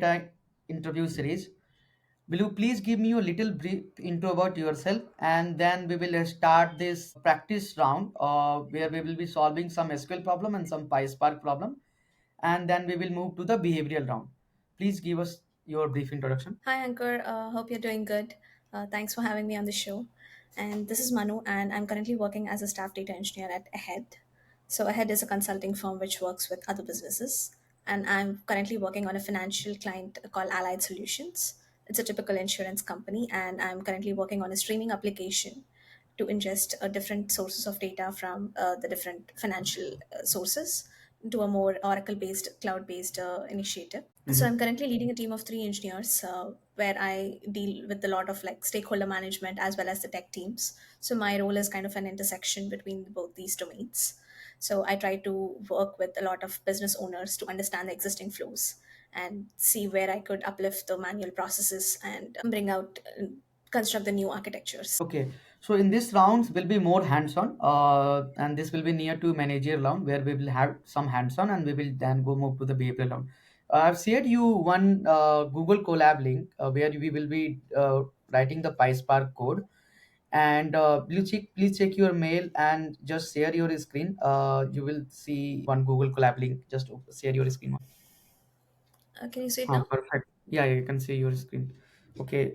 data interview series. Will you please give me a little brief intro about yourself, and then we will start this practice round where we will be solving some SQL problem and some PySpark problem, and then we will move to the behavioral round. Please give us your brief introduction. Hi, Ankur. Hope you're doing good. Thanks for having me on the show. And this is Manu, and I'm currently working as a staff data engineer at Ahead. So, Ahead is a consulting firm which works with other businesses. And I'm currently working on a financial client called Allied Solutions. It's a typical insurance company, and I'm currently working on a streaming application to ingest different sources of data from the different financial sources to a more Oracle based, cloud based initiative. So Mhm. I'm currently leading a team of three engineers where I deal with a lot of like stakeholder management as well as the tech teams. So my role is kind of an intersection between both these domains. So I try to work with a lot of business owners to understand the existing flows and see where I could uplift the manual processes and bring out construct the new architectures. Okay, so in this rounds will be more hands-on, and this will be near to managerial round where we will have some hands-on, and we will then go move to the behavioral round. I've shared you one Google Colab link where we will be writing the PySpark code, and please check your mail and just share your screen. You will see one Google Colab link. Just share your screen. Can you see it now? Perfect. Yeah, you can see your screen. Okay.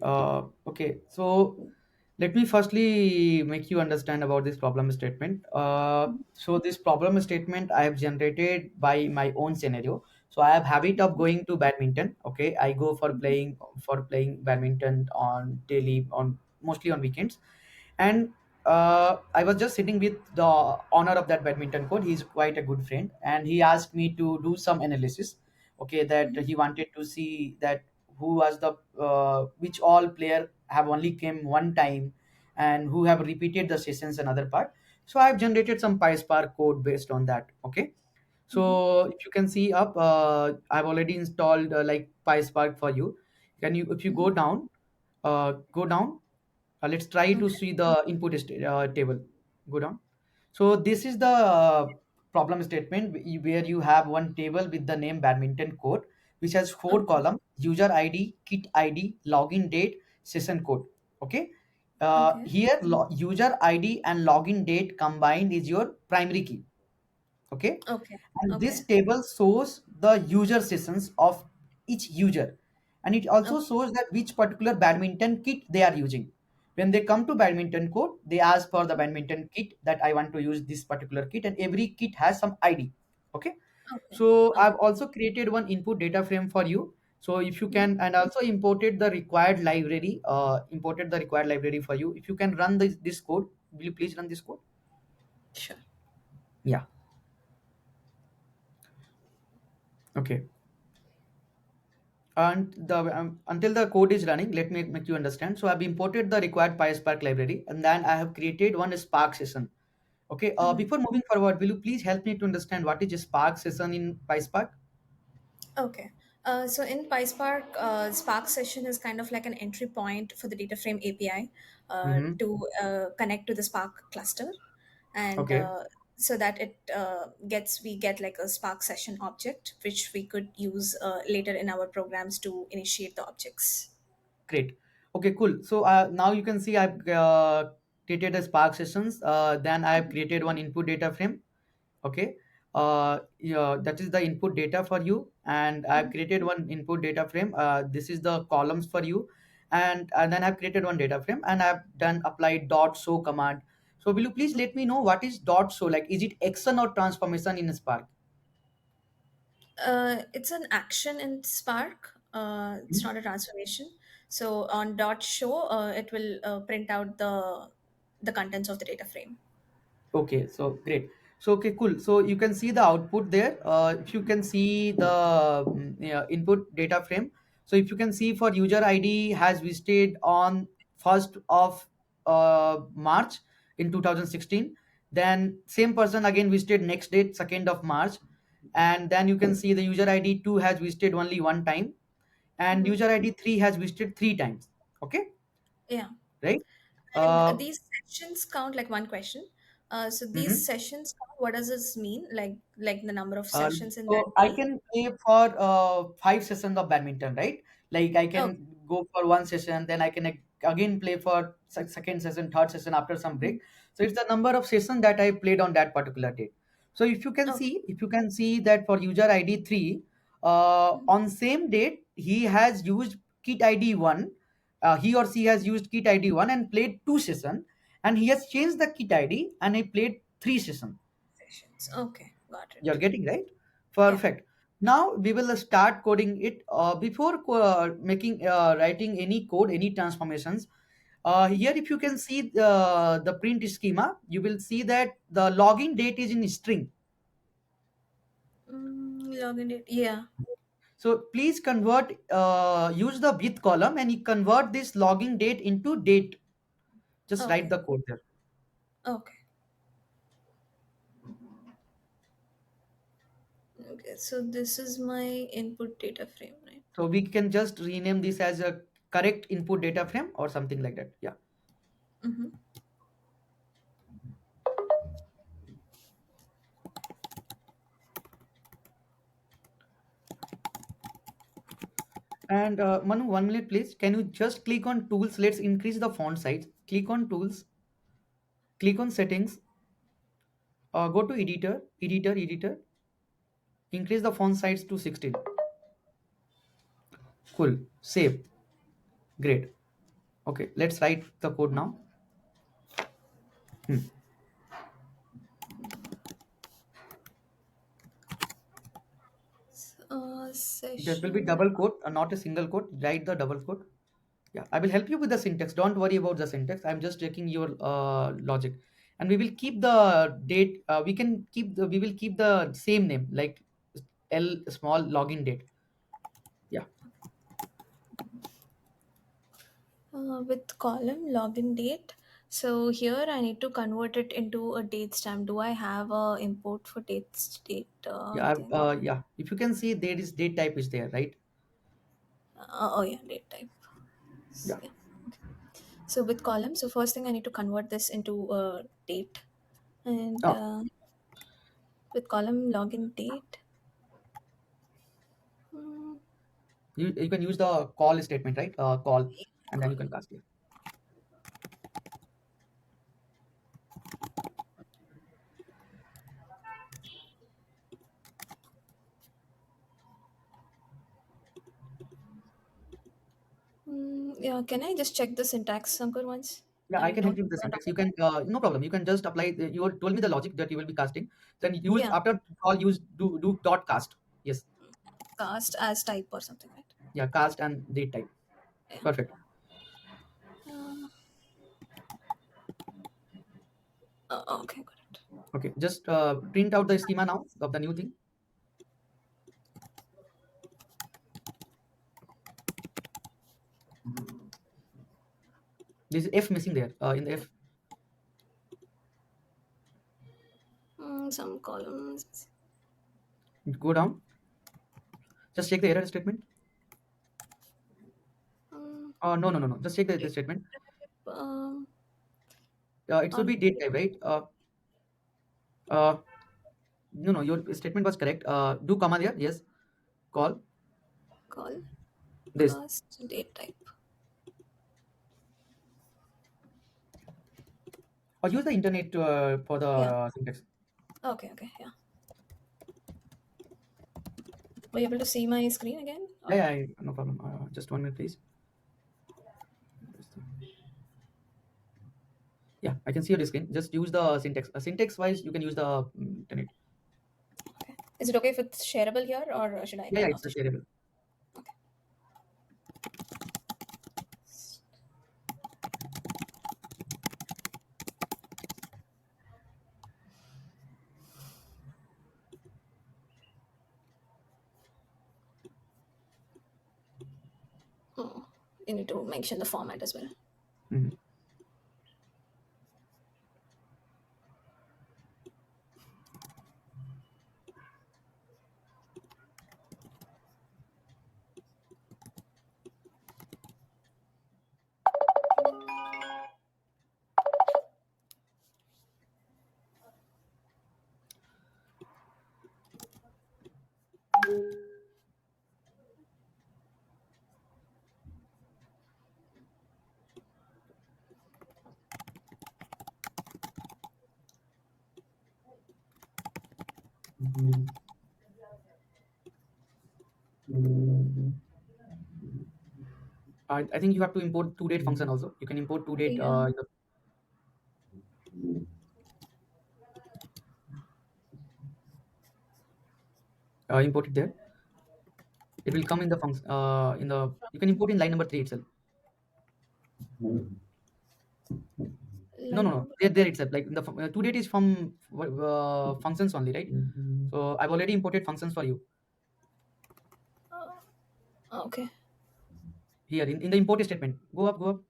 Okay. So let me firstly make you understand about this problem statement. So this problem statement I have generated by my own scenario. So I have habit of going to badminton. Okay, I go for playing badminton on daily on mostly on weekends, and I was just sitting with the owner of that badminton court. He's quite a good friend, and he asked me to do some analysis. Okay, that he wanted to see that who was the which all player have only came one time and who have repeated the sessions another part. So I've generated some PySpark code based on that. Okay, Mhm. so if you can see up, I've already installed like PySpark for you. Can you, if you Mhm. go down, let's try to Okay. see the table. Go down. So this is the problem statement where you have one table with the name badminton code, which has four Okay. columns: user ID, kit ID, login date, session code. Okay. Okay. Here, user ID and login date combined is your primary key. Okay, Okay. and this Okay. table shows the user sessions of each user, and it also Okay. shows that which particular badminton kit they are using. When they come to badminton court, they ask for the badminton kit, that I want to use this particular kit, and every kit has some ID. Okay, Okay. so I've Okay. also created one input data frame for you. So if you can, and also imported the required library for you. If you can run this code, will you please run this code? Sure. Yeah. Okay. And the until the code is running, let me make you understand. So I've imported the required PySpark library, and then I have created one Spark session. Okay, Mhm. before moving forward, will you please help me to understand what is a Spark session in PySpark? Okay. So in PySpark, Spark Session is kind of like an entry point for the data frame API Mm-hmm. to connect to the Spark cluster, and Okay, so that it we get like a Spark Session object, which we could use later in our programs to initiate the objects. great. Okay, cool. So now you can see I've created a Spark sessions. Then I've created one input data frame. Okay, yeah, that is the input data for you, and I've created one input data frame. This is the columns for you, and then I've created one data frame, and I've done applied dot show command. So will you please let me know what is dot show? Like, is it action or transformation in Spark? It's an action in Spark. It's Mhm. not a transformation. So on dot show, it will print out the contents of the data frame. Okay, so great. So okay, cool. So you can see the output there. If you can see the yeah, input data frame. So if you can see, for user ID has visited on 1st of March in 2016. Then same person again visited next date 2nd of March, and then you can see the user ID 2 has visited only one time, and Mhm. user ID 3 has visited three times. Okay, Yeah. right? And Uh, these sections count like one question. So these Mhm. sessions, what does this mean? Like the number of Uh, sessions in that so I day? can play for 5 sessions of badminton, right? Like I Oh, can go for one session, then I can again play for second session, third session after some break. So it's the number of sessions that I played on that particular date. So okay. if you can see that for user ID 3, on same date he has used kit ID 1. He or she has used kit ID 1 and played 2 sessions, and he has changed the kit ID and I played 3 sessions. Sessions. Okay, got You're it. getting right? Yeah. Perfect. Now we will start coding it. Before making writing any code, any transformations. Here, if you can see the print schema, you will see that the login date is in string. Login date. Yeah. So please convert, use the with column, and you convert this login date into date. Just write Okay. the code there. Okay. Okay. So this is my input data frame, right? So we can just rename this as a correct input data frame or something like that. Yeah. Mm-hmm. And Manu, 1 minute, please. Can you just click on tools? Let's increase the font size. Click on tools, click on settings, go to editor, increase the font size to 16. Cool. Save. Great. Okay, let's write the code now. Hmm. There will be Session. double quote, not a single quote. Write the double quote. Yeah, I will help you with the syntax. Don't worry about the syntax. I'm just checking your logic, and we will keep the date. We will keep the same name like L small login date. Yeah. With column login date. So here I need to convert it into a date stamp. Do I have a import for date Yeah, thing? yeah. If you can see, there is date type is there, right? Oh yeah, date type. Yeah. Yeah. So with column, so first thing I need to convert this into a date, and Oh, with column login date. Hmm, you can use the call statement, right? Call, and then you can column. cast it. Yeah, can I just check the syntax, Ankur, once? Yeah, I I can help don't. you with the syntax. You can, no problem. You can just apply. You told me the logic that you will be casting. Then use Yeah, after call. Use do dot cast. Yes. cast as type or something, right? Yeah, cast and date type. Yeah. Perfect. Uh, okay, got it. Okay, just print out the schema now of the new thing. This is F missing there. In the F, Some columns. go down. Just check the error statement. Um, No. Just check the date statement. type, It should on be date type, right? Uh, no. Your statement was correct. Do comma there. Yes. Call call this. cast date type. Or use the internet for the Yeah. syntax. Okay. Okay. Yeah. Were you able to see my screen again? Or No problem. Just 1 minute, please. Yeah, I can see your screen. Just use the syntax. Syntax wise, you can use the internet. okay. Is it okay if it's shareable here, or should I Yeah, turn off it's the a share? shareable. Okay. Oh, you need to mention the format as well. Mhm. I think you have to import to date function also. You can import to date Yeah. import it there. It will come in the function in the you can import in line number 3 itself. No, no, Line no. number. There itself. Like in the to date is from functions only, right? So I've already imported functions for you Uh, okay. here in the import statement. Go up, go up.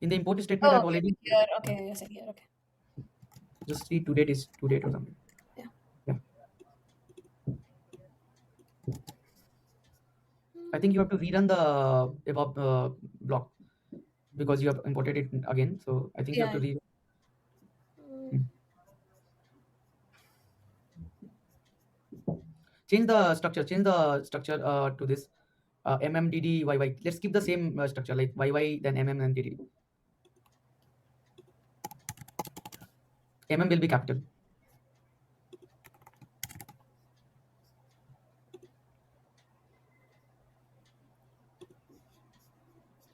In the import statement, Oh, I've okay. already Here. Okay, you're saying here. Okay. just see to date is to date or something. Yeah. Yeah. I think you have to rerun the above block because you have imported it again. So I think you have Yeah. to re Mm, hmm. Change the structure to this mmddyy. Let's keep the same structure like yy then mmdd. Will be capital.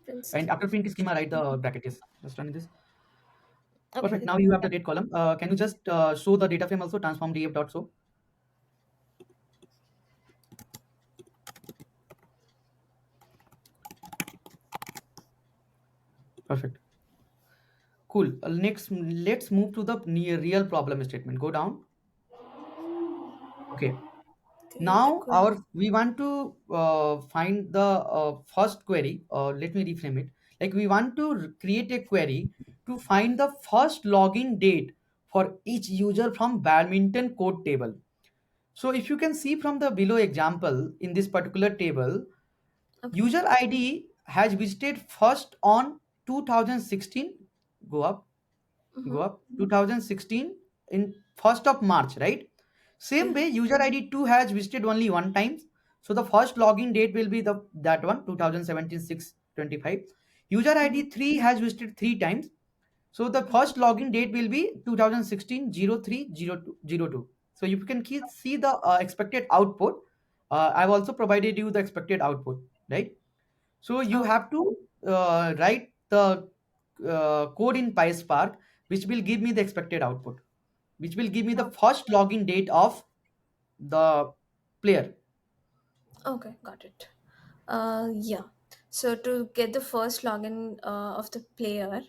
print And scheme. after print schema, write the bracket. Yes, just run this. Perfect. Okay. Now you have the date column. Can you just show the data frame also transform df dot show? Perfect. Cool. Next, let's move to the near real problem statement. Go down. Okay. Okay. The Now query. our we want to find the first query. Let me reframe it. Like we want to create a query to find the first login date for each user from badminton code table. So if you can see from the below example in this particular table, Okay. user ID has visited first on 2016. Go up, Mm-hmm. go up. 2016 in 1st of March, right? Same Yeah. way, user ID 2 has visited only one time. So the first login date will be the that one 2017 6/25. User Mm-hmm. ID 3 has visited three times. So the first login date will be 2016 03 02 02. So you can see the expected output. I've also provided you the expected output, right? So you Okay. have to write the code in PySpark, which will give me the expected output, which will give me the first login date of the player. Okay. Got it. Yeah. So to get the first login of the player,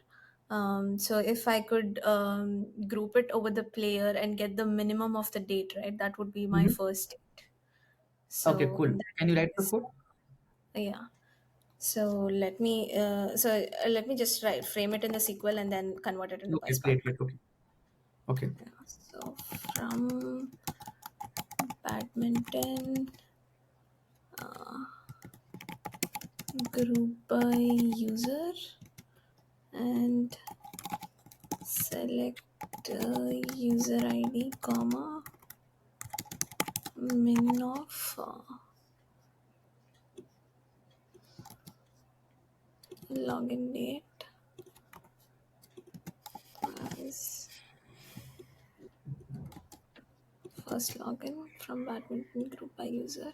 so if I could group it over the player and get the minimum of the date, right? That would be my Mhm. first date. Okay, So cool. in that Can you write the case, code? yeah. So let me just write frame it in the SQL and then convert it into Okay, PySpark. great, great. Okay, okay. Yeah. So from badminton group by user and select user ID comma min of login date as first login from badminton group by user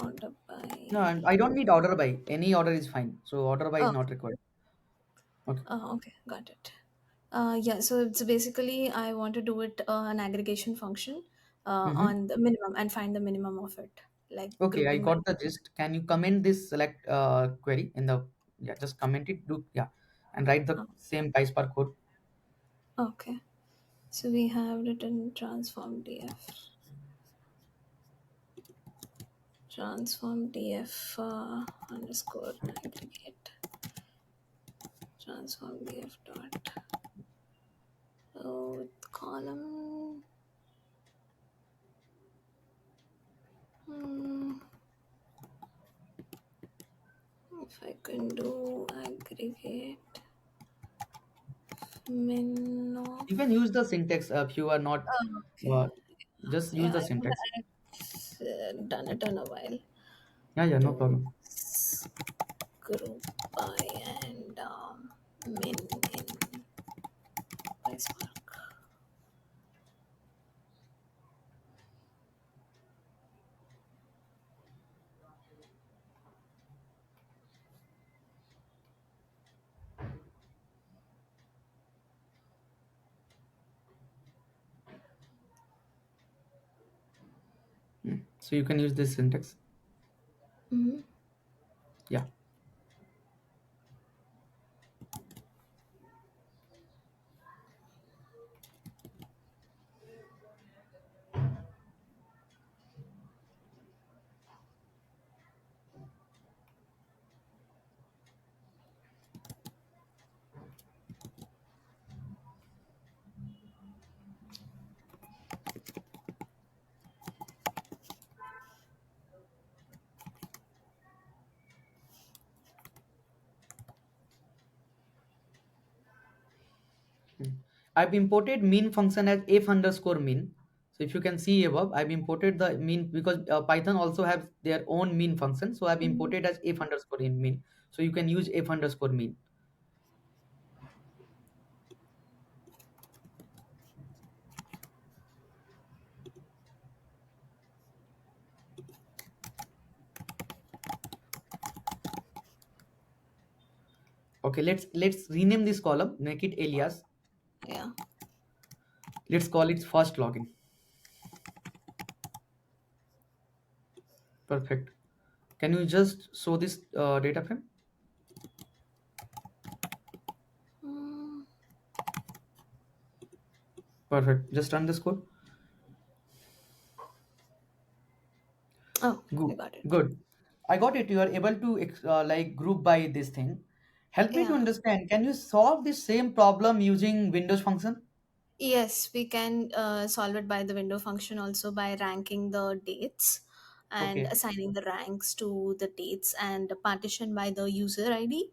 order by. No, and I don't need order by. Any order is fine. So order by is Oh, not required. Okay. okay, got it. Yeah, so it's basically I want to do it an aggregation function Mm-hmm. on the minimum and find the minimum of it, like Okay, I grouping by. got the gist. Can you comment this select query in the yeah, just comment it. Do yeah, and write the Oh, same PySpark code. okay, so we have written transform df underscore aggregate transform df dot with column. Hmm, if I can do aggregate min You of. can use the syntax if you are not. Okay. Uh, just use Yeah, the I haven't syntax. done it in a while. Yeah, yeah, no To problem. group by and min in PySpark. So you can use this syntax. Mhm. Yeah. Hmm. I've imported mean function as f underscore mean. So if you can see above, I've imported the mean because Python also have their own mean function. So I've Mhm. imported as f underscore in mean. So you can use f underscore mean. Okay, let's rename this column, make it alias. Yeah. Let's call it first login. Perfect. Can you just show this data frame? Mm. Perfect. Just run this code. Oh, I Good. got it. Good. I got it. You are able to like group by this thing. Help me to Yeah. understand. Can you solve this same problem using Windows function? Yes, we can solve it by the window function also by ranking the dates and Okay. assigning the ranks to the dates and partition by the user ID.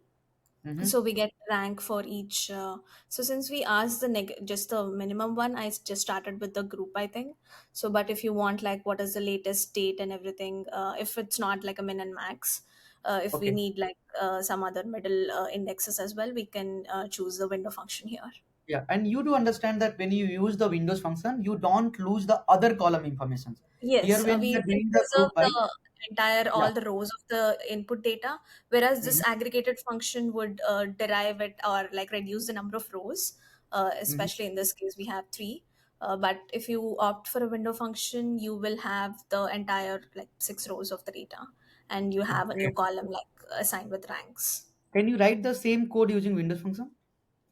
Mm-hmm. So we get rank for each. So since we asked the just the minimum one, just started with the group, I think. So, but if you want like what is the latest date and everything, if it's not like a min and max, if we Okay. need like some other middle indexes as well, we can choose the window function here. Yeah. And you do understand that when you use the Windows function, you don't lose the other column informations. Here, Yes, when we we are will doing the preserve group by, the entire yeah. all the rows of the input data, whereas this Mm-hmm. aggregated function would derive it or like reduce the number of rows. Mm-hmm. Especially in this case, we have three. But if you opt for a window function, you will have the entire like 6 rows of the data, and you have a new Great. column like assigned with ranks. Can you write the same code using Windows function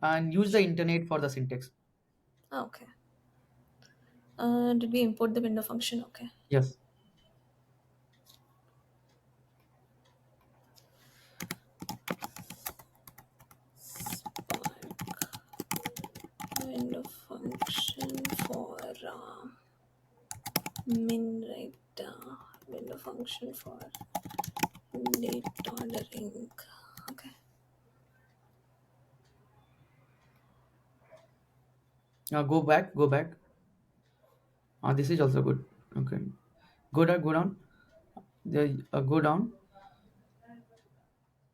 and use the Sure. internet for the syntax? Okay. Did we import the window function? Okay. Yes. Window function for min right window function for date ordering. Okay. Go back. Go back. This is also good. Okay. Go down. Go down. Go down.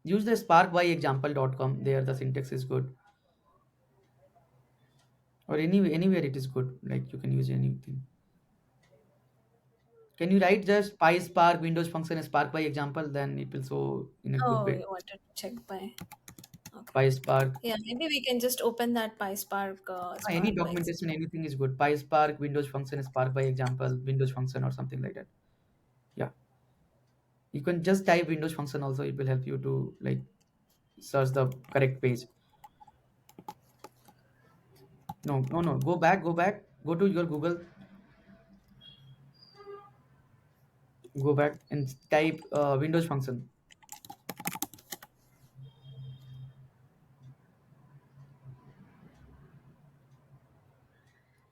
Use the sparkbyexample.com. There the syntax is good. Or anywhere it is good. Like you can use anything. Can you write just PySpark Windows function Spark by example? Then it will show in a good Oh, way. you wanted to check by. Okay. PySpark. Yeah, maybe we can just open that PySpark Any Spark by documentation, anything is good. PySpark Windows function Spark by example, Windows function or something like that. Yeah. You can just type Windows function also. It will help you to like search the correct page. No, no, no. Go back. Go back. Go to your Google. Go back and type Windows function.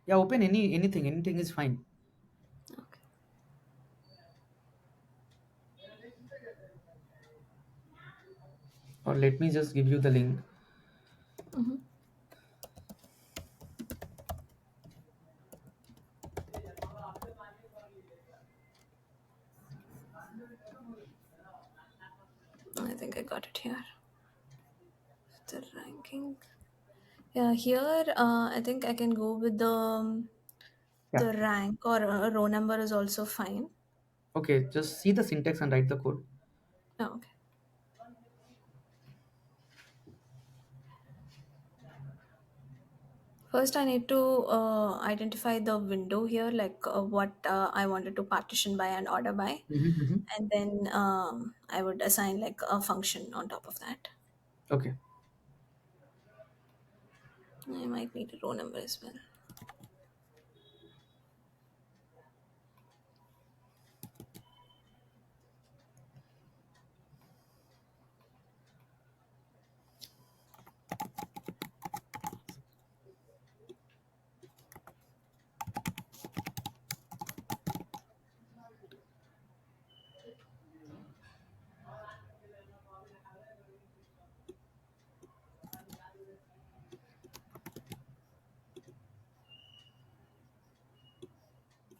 Yeah, open anything. Anything is fine. Okay. Or let me just give you the link. Mm-hmm. I think I got it here. The ranking. Yeah, here I think I can go with Yeah. the rank or row number is also fine. Okay. Just see the syntax and write the code. Oh, okay. First, I need to identify the window here, like what I wanted to partition by and order by, Mm-hmm. and then I would assign like a function on top of that. Okay. I might need a row number as well.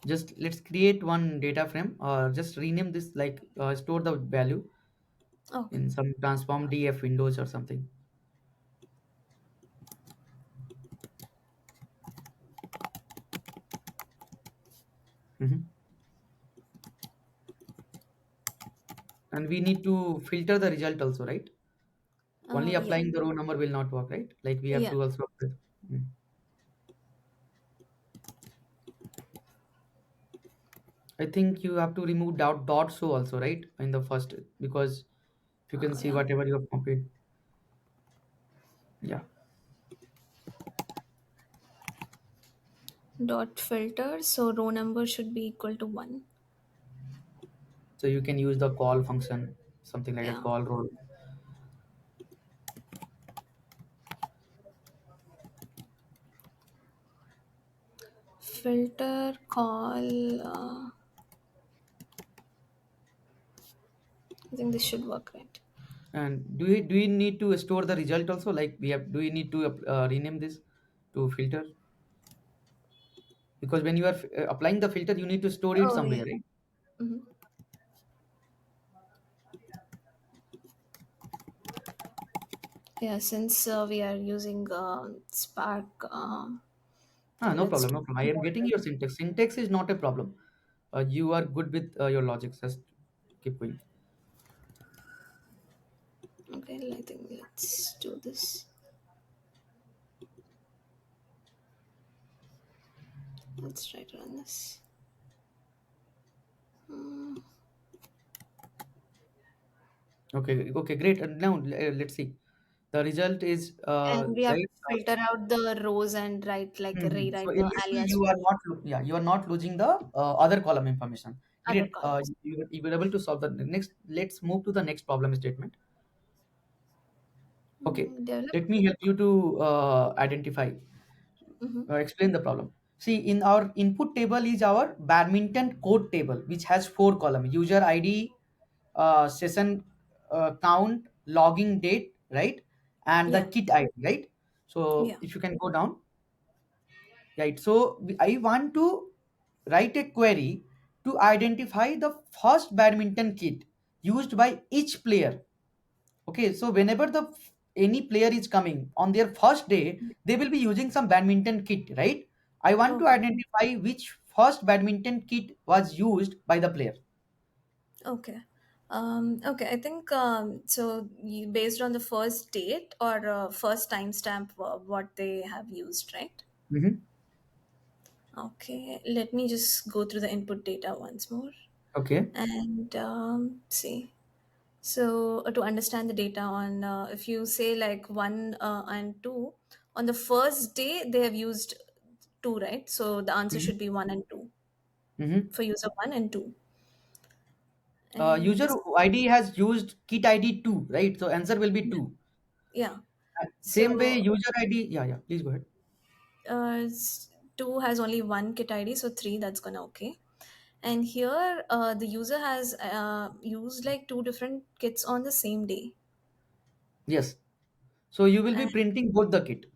Just let's create one data frame, or just rename this, like store the value Okay. in some transform df windows or something. Hmm. And we need to filter the result also, right? Only Yeah. applying the row number will not work, right? Like we have Yeah. to also apply. Mm. I think you have to remove dot so also, right? In the first, because if you can see Yeah. whatever you have copied. Yeah. Dot filter. So row number should be equal to one. So you can use the call function, something like that, Yeah. call row. Filter call. I think this should work, right? And do we need to store the result also? Like we have, do we need to rename this to filter? Because when you are applying the filter, you need to store it Oh yeah. somewhere, right? Hmm. Yeah. Since we are using Spark, Ah, no let's problem, do no problem. I am more. getting your syntax. Syntax is not a problem. You are good with your logic. Just keep going. Okay. I think let's do this. Let's try to run this. Mm. Okay, okay, great. And now let's see. The result is And we have right. to filter out the rows and write like Mhm. So rewrite in the this way, alias you for are not yeah, you are not losing the other column information. other Great. columns. You were able to solve the next. Let's move to the next problem statement. Okay, Develop. let me help you to identify, Mm-hmm. explain the problem. See, in our input table is our badminton code table, which has four columns: user ID, session count, logging date, right, and the Yeah. kit ID, right. So Yeah. if you can go down, right. So I want to write a query to identify the first badminton kit used by each player. Okay, so whenever any player is coming on their first day, they will be using some badminton kit, right? I want to Okay. identify which first badminton kit was used by the player. Okay. Okay. I think so. Based on the first date or first timestamp, what they have used, right? Hmm. Okay. Let me just go through the input data once more Okay. and see. So to understand the data on, if you say like one and two, on the first day they have used two, right? So the answer Hmm. should be one and two Hmm. for user one and two. And User this, ID has used kit ID 2, right? So answer will be yeah, 2. yeah. Same way, So user ID. Yeah, yeah. Please go ahead. two has only one kit ID, so three, that's gonna okay. And here, the user has used like two different kits on the same day, Yes. So you will be and printing both the kit.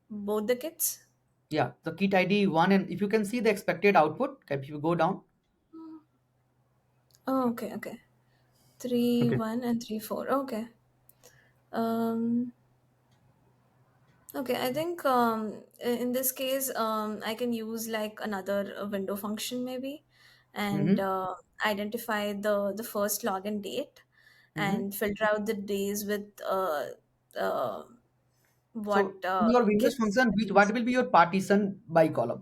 both the kits. Yeah, the kit ID 1, and if you can see the expected output, if you go down. Oh, okay, okay. Three Okay. one and three four. Okay. Um. Okay. I think in this case, I can use like another window function maybe, and Mm-hmm. identify the first login date, Mm-hmm. and filter out the days with uh what So in your Windows case function, which what will be your partition by column?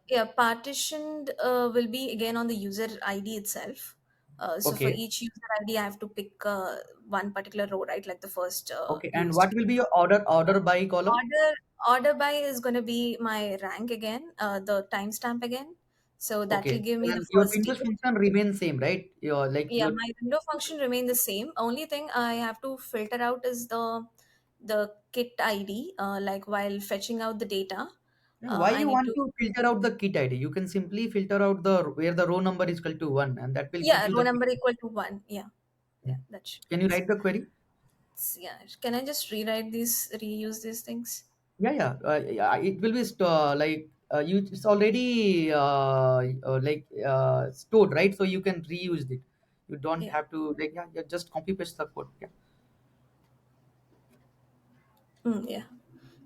yeah, partitioned will be again on the user ID itself. So for Okay. each user ID, I have to pick one particular row, right? Like the first Okay. And what used. will be your order by column? Order by is going to be my rank again, the timestamp again. So that will Okay. give me the And your first Windows day. function remains same, right? Your like Yeah, your my window function remain the same. Only thing I have to filter out is the kit ID. Like while fetching out the data, why I you need want to. to filter out the kit ID? You can simply filter out the where the row number is equal to one, and that will give Yeah, you row the kit number ID. equal to one. Yeah, Hmm. yeah, that should Can be you easy. write the query? Yeah, can I just rewrite these, reuse these things? Yeah, yeah. Yeah, it will be you. It's already stored, right? So you can reuse it. You don't Yeah. have to like yeah, yeah just copy paste the code. Yeah. Yeah.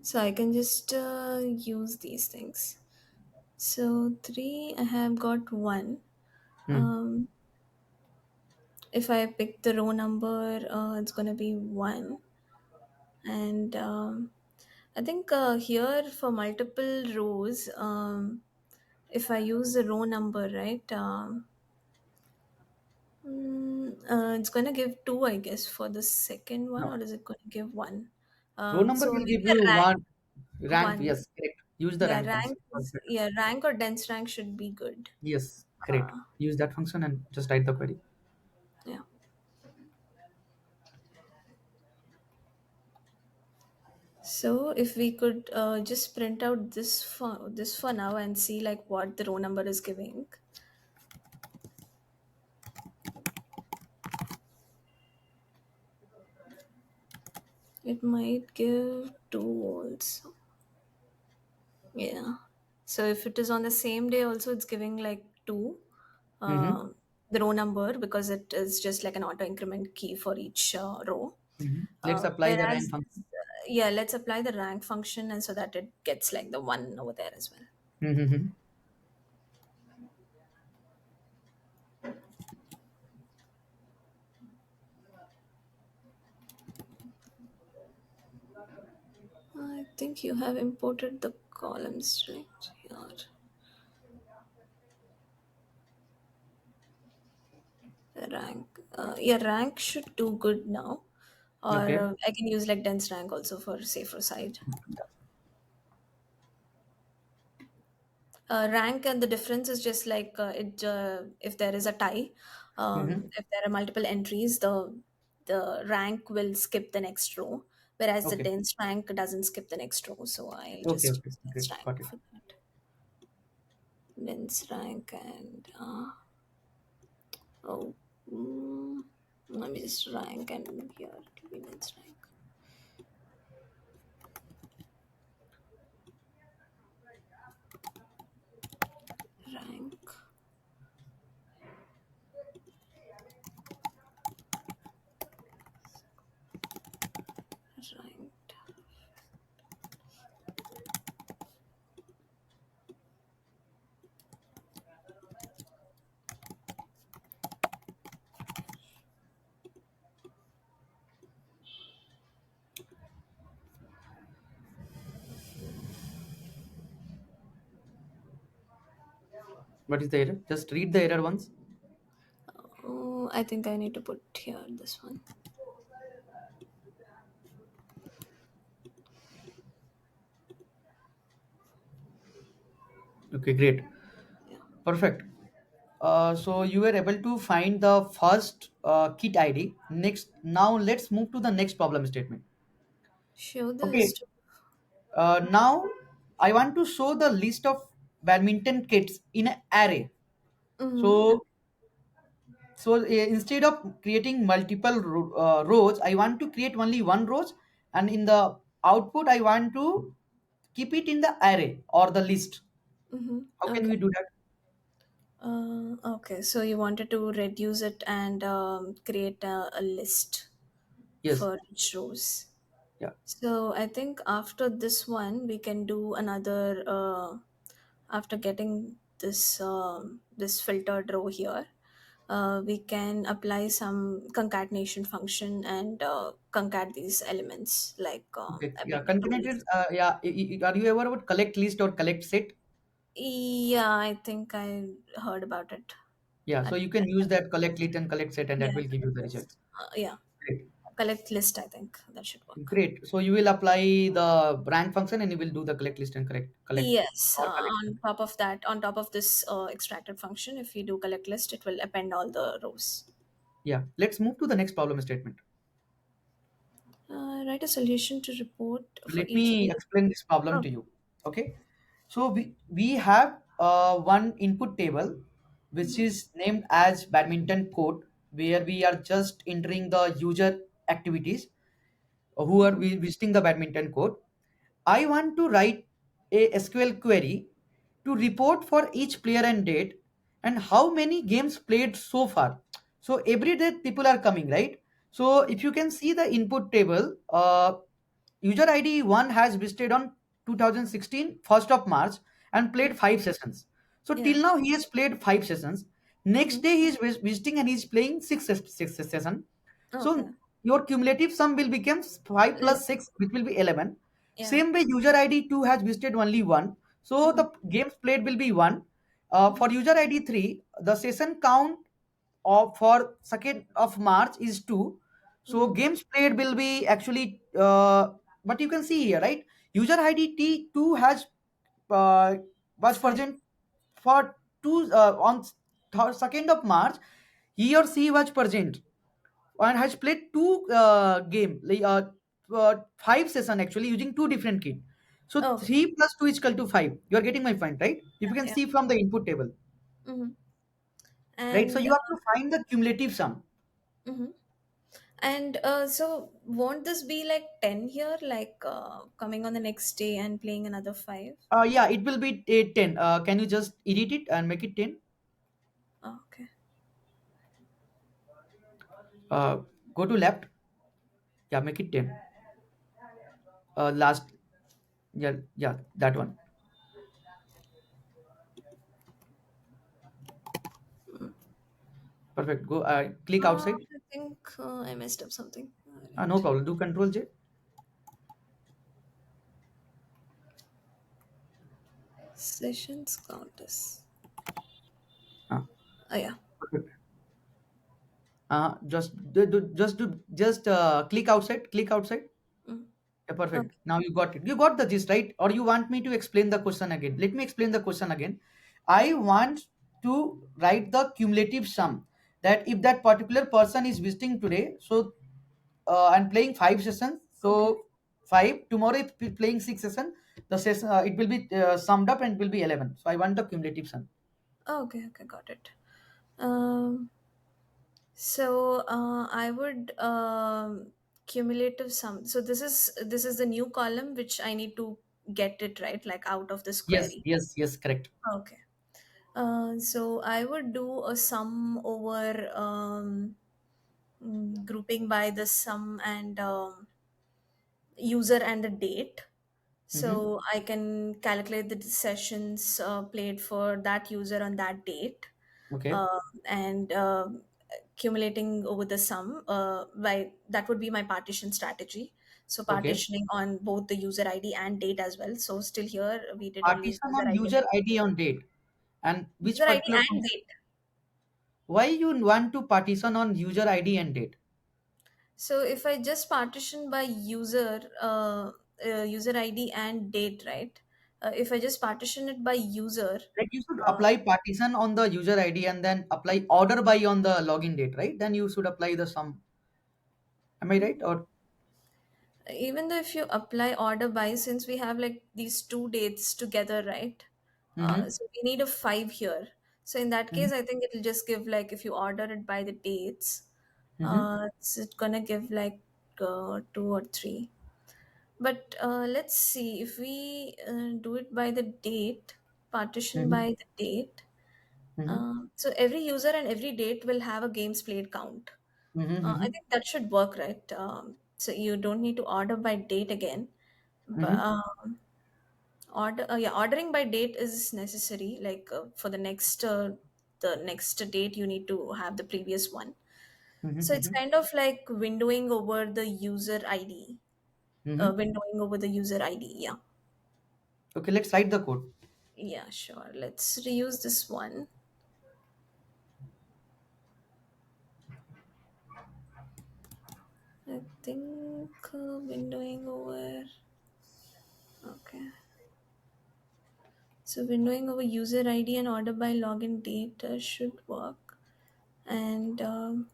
So I can just use these things. So three, I have got one. Hmm. Um, if I pick the row number, it's gonna be one. And I think here for multiple rows, if I use the row number, right? It's gonna give two, I guess, for the second one, No. or is it gonna give one? Row number So will maybe give a you rank one rank. one. Yes, correct. Use the Yeah, rank rank function. is Perfect. yeah, rank or dense rank should be good. Yes, great. Uh, Use that function and just write the query. yeah. So if we could just print out this for now and see like what the row number is giving, it might give two also. Yeah. So if it is on the same day also, it's giving like two. Mm-hmm. The row number because it is just like an auto increment key for each row. Mm-hmm. Let's apply the rank Whereas function. yeah, let's apply the rank function and so that it gets like the one over there as well. Mm-hmm. I think you have imported the columns right here. The rank, yeah, rank should do good now, or Okay. I can use like dense rank also for safer side. Rank and the difference is just like it if there is a tie, Mm-hmm. if there are multiple entries, the rank will skip the next row, whereas the Okay. dense rank doesn't skip the next row. So I'll Okay. just Okay. use dense Great. rank Got it. for that. Dense rank and oh, let me just rank and here it will be dense rank. Rank, ranked. What is the error? Just read the error once. Oh, I think I need to put here this one. Okay. Great. Yeah. Perfect. So you were able to find the first kit ID. Next, now let's move to the next problem statement. Show the Okay. list. Now I want to show the list of badminton kits in an array. Mm-hmm. So instead of creating multiple rows, I want to create only one rows, and in the output I want to keep it in the array or the list. Mm-hmm. How can Okay. we do that? Okay. So you wanted to reduce it and create a list Yes. for each rows. Yeah. So I think after this one, we can do another. After getting this filtered row here, we can apply some concatenation function and concat these elements like Okay. a Yeah. big data Concatenated. list. Yeah. Are you ever about collect list or collect set? Yeah, I think I heard about it. Yeah. So At, you can use that collect list and collect set, and that yeah, will give you collect the result. list. Yeah, Great. collect list. I think that should work. Great. So you will apply the rank function and you will do the collect list and collect Yes, or collect. on top of that, on top of this extracted function, if you do collect list, it will append all the rows. Yeah. Let's move to the next problem statement. Write a solution to report for Let each me user. explain this problem Oh, to you. Okay. So we have one input table which mhm, is named as badminton code, where we are just entering the user activities who are mhm, visiting the badminton code. I want to write a SQL query to report for each player and date and how many games played so far. So every day people are coming, right? So if you can see the input table, user ID 1 has visited on 2016, 1st of March and played mhm. 5 sessions. So Yeah. till now he has played 5 sessions. Next Mhm. day he is visiting and he is playing 6 sessions. So Okay. your cumulative sum will become 5 plus 6, which will be 11. Yeah. Same way, user ID 2 has visited only 1. So Mhm, the games played will be 1. mhm, For user ID 3, the session count for 2nd of March is 2. So mhm. games played will be actually, but you can see here, right? User ID T2 has was 5. present for 2 on 2nd of March. He or she was present and has played two game like 5 session actually using two different kit. So Okay. 3 plus 2 is equal to 5. You are getting my point, right? If you can Yeah. see from the input table, Mhm. right? So And you have to find the cumulative sum. mhm. And so won't this be like 10 here, like coming on the next day and playing another 5? Yeah, it will be a 10. Can you just edit it and make it 10? Okay. Uh, Go to left. Yeah, make it 10. Last. Yeah, yeah, that one. Perfect. Go. Click outside. I think I messed up something. All No right. problem. Do Control J. Sessions counters. Uh, Oh, yeah. Perfect. Just click outside. Click outside. Mm. Yeah, perfect. Okay. Now you got it. You got the gist, right? Or you want me to explain the question again? Let me explain the question again. I want to write the cumulative sum, that if that particular person is visiting today, so and playing 5 sessions, Okay. so five tomorrow if playing 6 sessions, the session it will be summed up and it will be 11. So I want the cumulative sum. Okay. Okay. Got it. Um, so I would cumulative sum. So this is the new column which I need to get it right, like out of this Yes, query. yes, yes, correct. Okay. So I would do a sum over grouping by the sum and user and the date. Mm-hmm. So I can calculate the sessions played for that user on that date, Okay, uh, and accumulating over the sum. By that would be my partition strategy. So okay. partitioning on both the user ID and date as well. So still here we did only Partition user on ID. user ID on date, and which User ID particular and date. why you want to partition on user ID and date? So if I just partition by user ID and date, right? If I just partition it by user, Like you should uh, apply partition on the user ID and then apply order by on the login date, right? Then you should apply the sum. Am I right? Or even though if you apply order by, since we have like these two dates together, right? mm-hmm, So we need a 5 here. So in that mm-hmm, case, I think it'll just give like if you order it by the dates, mm-hmm, it's gonna give like 2 or 3. But let's see if we do it by the date, partition mm-hmm, by the date. mm-hmm, So every user and every date will have a games played count. mm-hmm, I mm-hmm, think that should work, right? So you don't need to order by date again, but mm-hmm. ordering by date is necessary, like for the next the next date, you need to have the previous one. So it's Mm-hmm. kind of like windowing over the user ID. Mm-hmm. Windowing over the user ID. Yeah. Okay, let's write the code. Yeah, sure. Let's reuse this one. I think windowing over. Okay. So windowing over user ID and order by login date should work. And mm,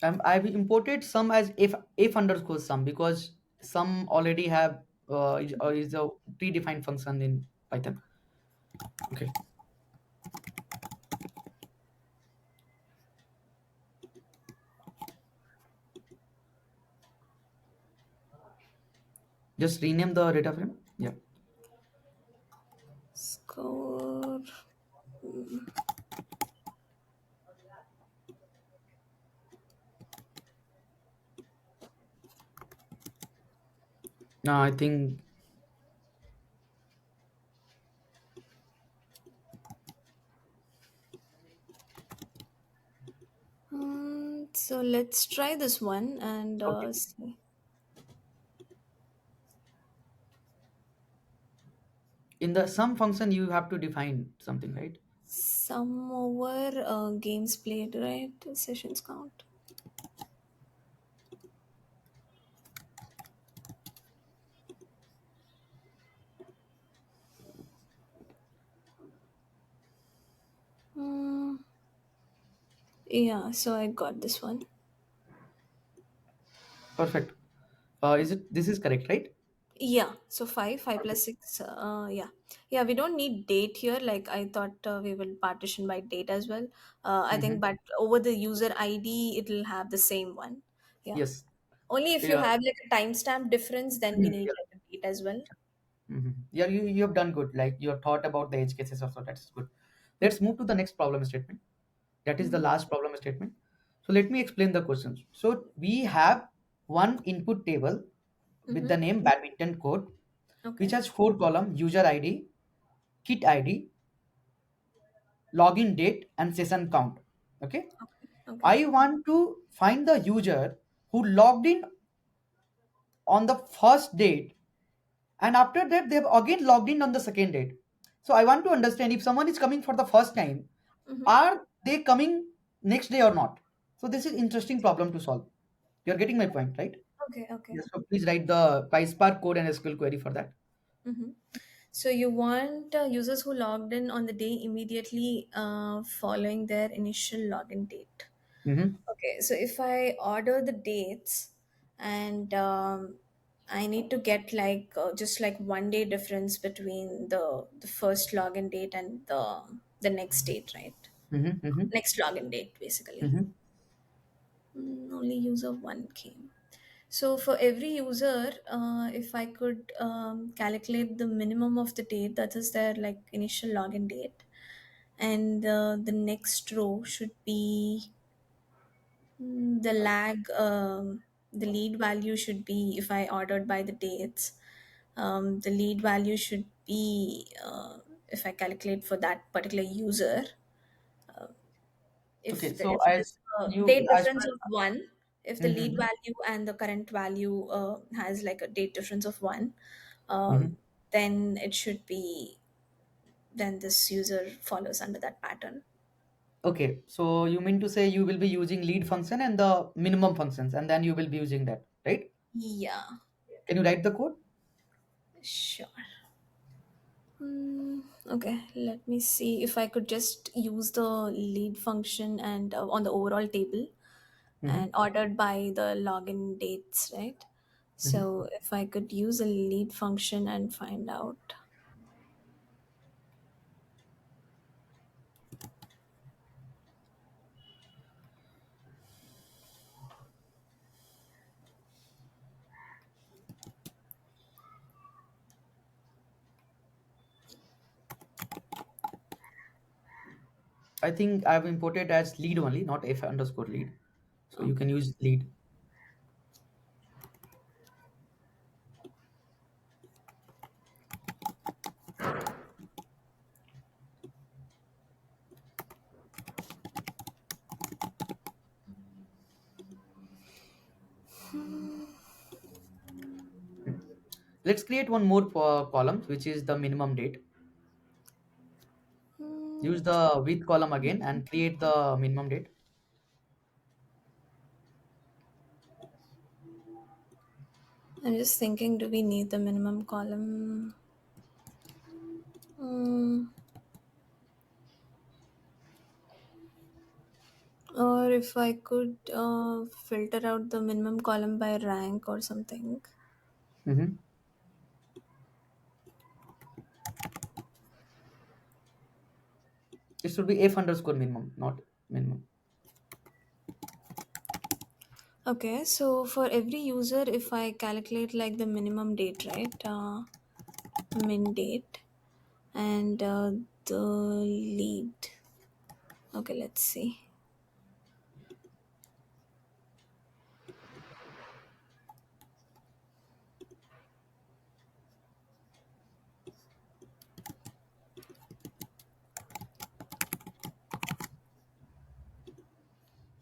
I've imported some as if underscore sum because some already have is a predefined function in Python. Okay, just rename the data frame. Yeah. score. No, I think So let's try this one and okay. see. In the sum function, you have to define something, right? Sum over games played, right? Sessions count. Hmm. Yeah, so I got this one. Perfect. Is it this is correct, right? Yeah, so five plus six. Yeah, yeah. We don't need date here. Like I thought, we will partition by date as well. I think, Mm-hmm. but over the user ID, it'll have the same one. Yeah. Yes. Only if you Yeah. have like a timestamp difference, then we need Yeah. like a date as well. Mhm. Yeah, you have done good. Like your thought about the edge cases also, that's good. Let's move to the next problem statement. That is the Mm-hmm. last problem statement. So let me explain the questions. So we have one input table with the Mm-hmm. name badminton code, which Okay. has four columns: user ID, kit ID, login date, and session count. Okay. Okay. Okay. I want to find the user who logged in on the first date, and after that they've again logged in on the second date. So I want to understand if someone is coming for the first time, Mm-hmm. are they coming next day or not? So this is interesting problem to solve. You're getting my point, right? Okay. Okay. Yes. So please write the PySpark code and SQL query for that. Mm-hmm. So you want users who logged in on the day immediately following their initial login date. Mm-hmm. Okay, so if I order the dates and I need to get like just like 1 day difference between the first login date and the next date, right? Mm-hmm. Mm-hmm. Next login date, basically. Mm-hmm. Only user one came. So for every user, if I could calculate the minimum of the date, that is their like initial login date, and the next row should be the lag, the lead value should be, if I ordered by the dates, the lead value should be, if I calculate for that particular user, Okay. if So it is as a you date as difference per of one, if the lead mm-hmm. value and the current value has like a date difference of one, Mm-hmm. then it should be, then this user follows under that pattern. Okay. So you mean to say you will be using lead function and the minimum functions, and then you will be using that, right? Yeah, Can you write the code? sure. Okay, let me see if I could just use the lead function and on the overall table Mm-hmm. and ordered by the login dates, right? Mm-hmm. So if I could use a lead function and find out. I think I've imported as lead only, not f underscore lead. So you can Okay. use lead. Let's create one more column, which is the minimum date. Hmm, Use the with column again and create the minimum date. I'm just thinking, do we need the minimum column? Hmm. Or if I could filter out the minimum column by rank or something. Mhm. It should be f underscore minimum, not minimum. Okay, so for every user, if I calculate like the minimum date, right? Min date and the lead. Okay, let's see.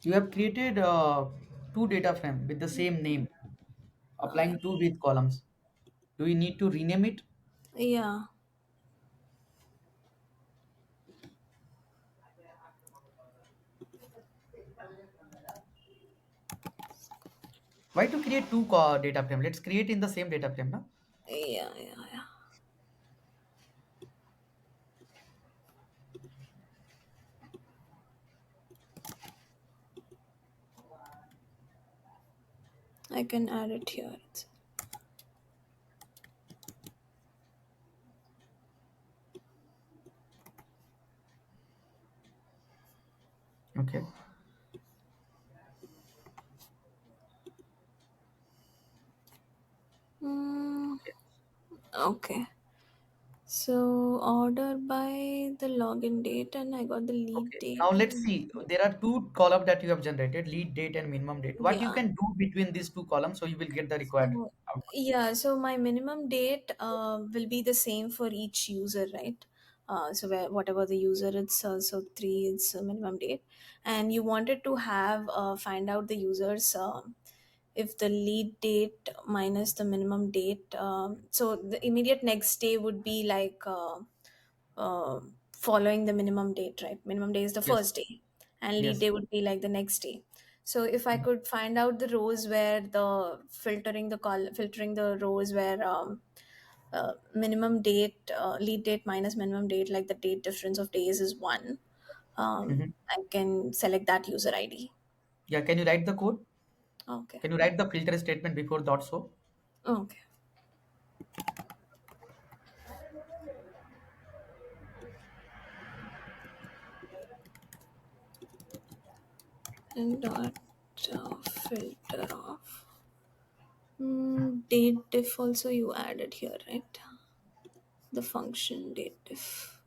You have created two data frame with the same name, applying two with columns. Do you need to rename it? Yeah, Why to create two data frame? Let's create in the same data frame, na? yeah. I can add it here. Okay. Mm, okay. So order by the login date, and I got the lead Okay. Now date let's and see. There are two columns that you have generated: lead date and minimum date. What you yeah. can do between these two columns, so you will get the required So output. yeah, so my minimum date will be the same for each user, right? So whatever the user it's so three is minimum date, and you wanted to have find out the users if the lead date minus the minimum date. So the immediate next day would be like following the minimum date, right? Minimum day is the Yes. first day, and lead Yes. day would be like the next day. So if I could find out the rows where the filtering the rows where minimum date, lead date minus minimum date, like the date difference of days is one, Mhm. I can select that user ID. Yeah. Can you write the code? Okay. Can you write the filter statement before dot so? Okay. And dot filter off. Date diff also you added here, right? The function date diff.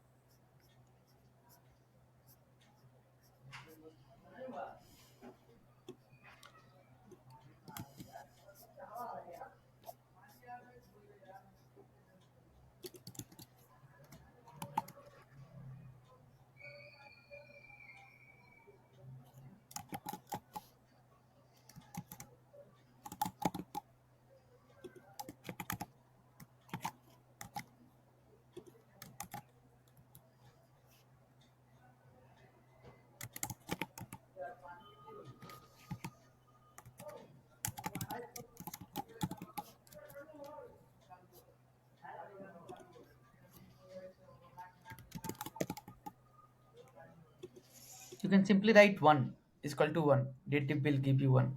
You can simply write one is equal to one. Date will give you one.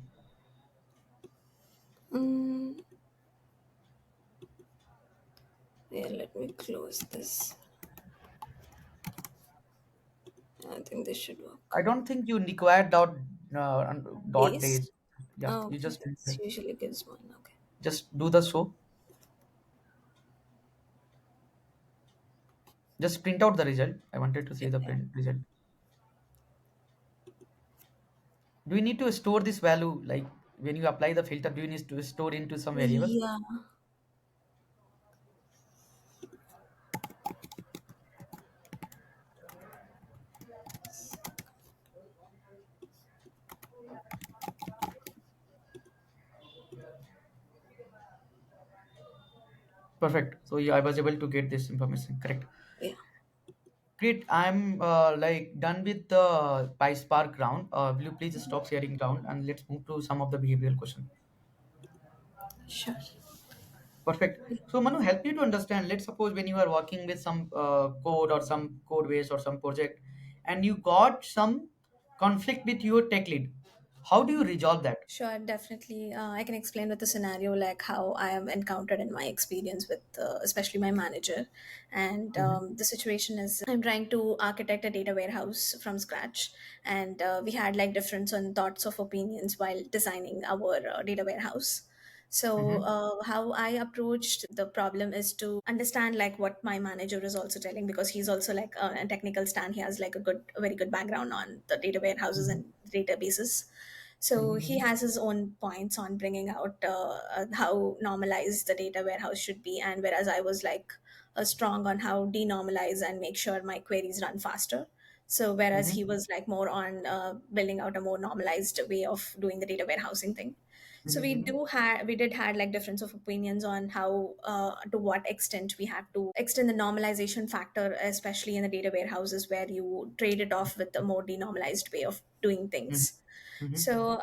Mm, yeah, let me close this. I think this should I work. don't think you require dot Days? days. Yeah, Oh, you okay. just It usually gives one. Okay. do the show. Just print out the result. I wanted to see the Okay. print result. Do you need to store this value, like when you apply the filter, do you need to store into some variable? Yeah, Perfect. So yeah, I was able to get this information correct. yeah, Great. I'm like done with the PySpark round. Will you please stop sharing round and let's move to some of the behavioral question. sure. Perfect. So Manu, help you to understand. Let's suppose when you are working with some code or some code base or some project, and you got some conflict with your tech lead. How do you resolve that? Sure, definitely. I can explain with a scenario like how I have encountered in my experience with, especially my manager. And Mm-hmm. the situation is, I'm trying to architect a data warehouse from scratch, and we had like difference on thoughts of opinions while designing our data warehouse. So, Mm-hmm. how I approached the problem is to understand like what my manager is also telling, because he's also like a technical stand. He has like a very good background on the data warehouses Mm-hmm. and databases. So he Mm-hmm. has his own points on bringing out how normalized the data warehouse should be, and whereas I was like strong on how denormalize and make sure my queries run faster. So whereas Mm-hmm. he was like more on building out a more normalized way of doing the data warehousing thing. So Mm-hmm. we did had like difference of opinions on how to what extent we have to extend the normalization factor, especially in the data warehouses where you trade it off with a more denormalized way of doing things. Mm-hmm. So